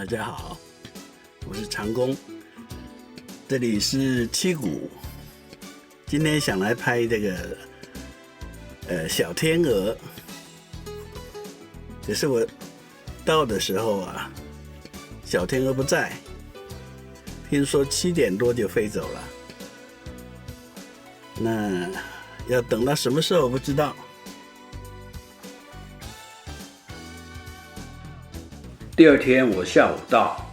大家好，我是长工，这里是七股。今天想来拍这个小天鹅，可是我到的时候啊，小天鹅不在，听说7点多就飞走了。那要等到什么时候不知道。第二天我下午到，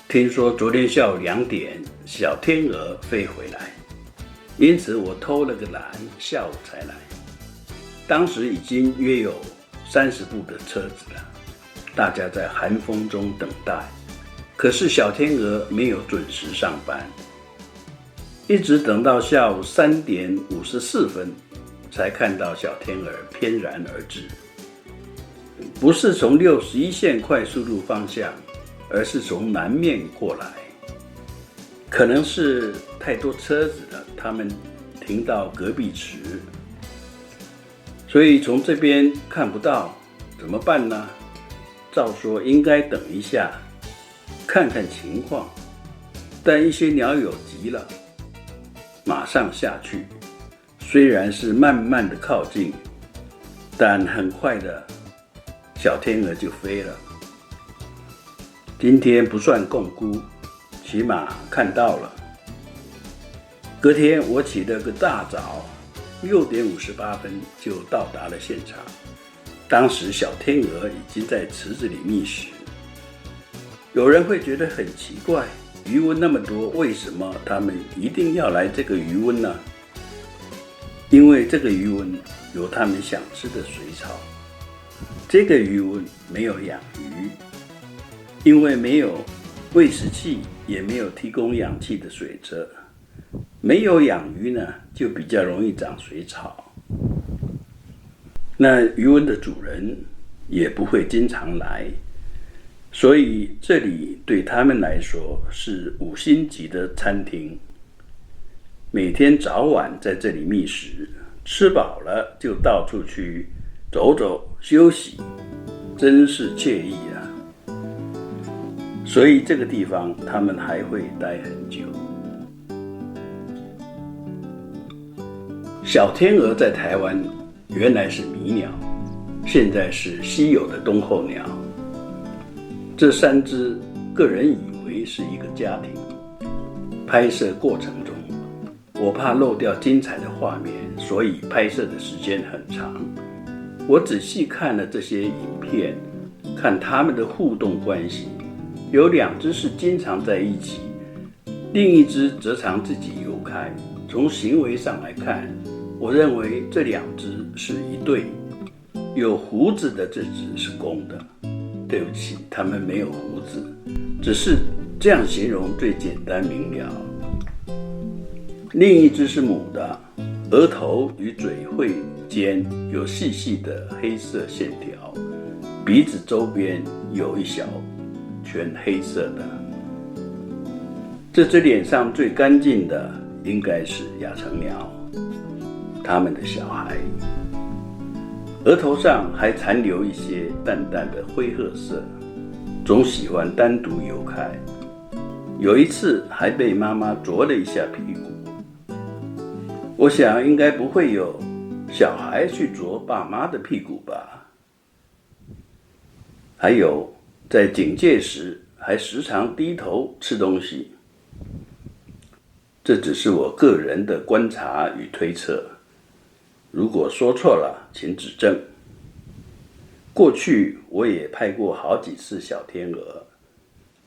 听说昨天下午2点小天鹅飞回来，因此我偷了个懒，下午才来。当时已经约有30部的车子了，大家在寒风中等待。可是小天鹅没有准时上班，一直等到下午3点54分才看到小天鹅翩然而至。不是从61线快速路方向，而是从南面过来。可能是太多车子了，他们停到隔壁池，所以从这边看不到，怎么办呢？照说应该等一下，看看情况。但一些鸟友急了，马上下去。虽然是慢慢的靠近，但很快的小天鹅就飞了。今天不算共估，起码看到了。隔天我起了个大早，6点58分就到达了现场。当时小天鹅已经在池子里觅食。有人会觉得很奇怪，鱼塭那么多，为什么他们一定要来这个鱼塭呢？因为这个鱼塭有他们想吃的水草。这个鱼塭没有养鱼，因为没有喂食器，也没有提供氧气的水车。没有养鱼呢，就比较容易长水草。那鱼塭的主人也不会经常来，所以这里对他们来说是5星级的餐厅。每天早晚在这里觅食，吃饱了就到处去走走休息，真是惬意啊！所以这个地方他们还会待很久。小天鹅在台湾原来是迷鸟，现在是稀有的冬候鸟。这3只个人以为是一个家庭。拍摄过程中，我怕漏掉精彩的画面，所以拍摄的时间很长。我仔细看了这些影片，看他们的互动关系，有2只是经常在一起，另一只则常自己游开。从行为上来看，我认为这2只是一对。有胡子的这只是公的，对不起，它们没有胡子，只是这样形容最简单明了。另一只是母的，额头与嘴喙间有细细的黑色线条，鼻子周边有一小圈黑色的。这只脸上最干净的应该是亚成鸟，它们的小孩。额头上还残留一些淡淡的灰褐色，总喜欢单独游开。有一次还被妈妈啄了一下屁股。我想应该不会有小孩去啄爸妈的屁股吧。还有在警戒时还时常低头吃东西。这只是我个人的观察与推测，如果说错了请指正。过去我也拍过好几次小天鹅。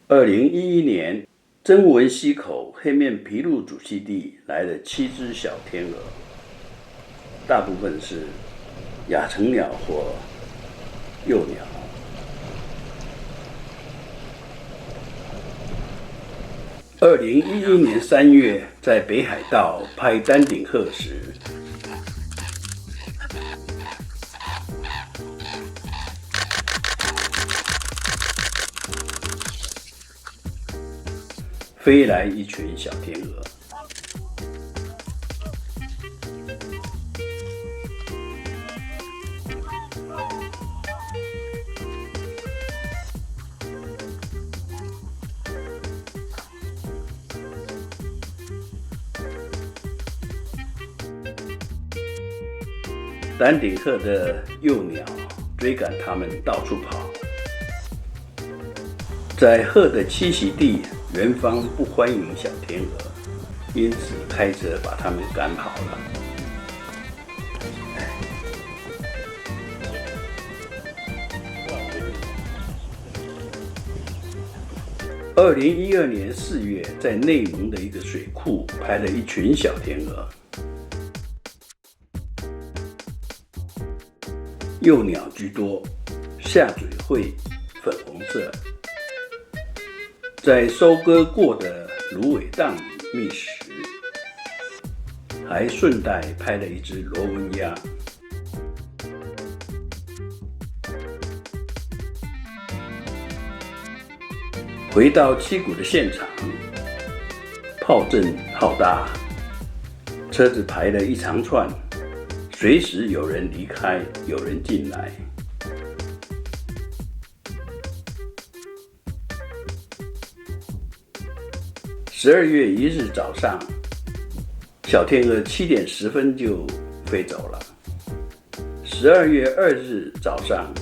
2011年曾文溪口黑面琵鹭主栖地来了7只小天鹅，大部分是亚成鸟或幼鸟。2011年3月在北海道拍丹顶鹤时，飞来一群小天鹅。丹顶鹤的幼鸟追赶它们到处跑，在鹤的栖息地，园方不欢迎小天鹅，因此开车把它们赶跑了。2012年4月，在内蒙的一个水库拍了一群小天鹅，幼鸟居多，下嘴会粉红色，在收割过的芦苇荡里觅食，还顺带拍了一只罗纹鸭。回到七股的现场，炮阵浩大，车子排了一长串，随时有人离开，有人进来。12月1日早上，小天鹅7点10分就飞走了。12月2日早上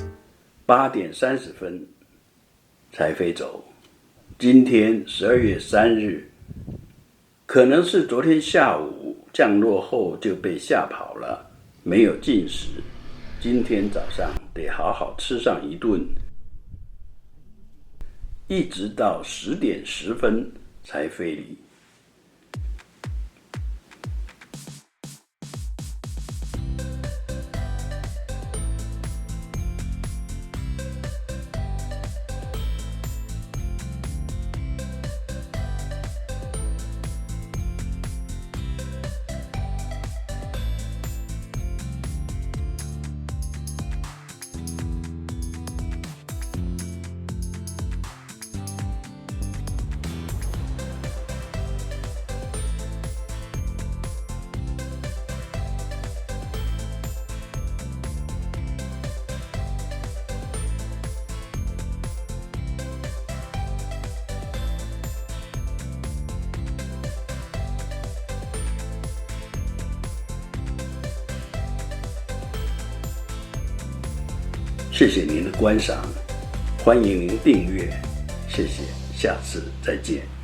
8点30分才飞走。今天12月3日，可能是昨天下午降落后就被吓跑了，没有进食。今天早上得好好吃上一顿，一直到10点10分才飞离。谢谢您的观赏，欢迎您订阅，谢谢，下次再见。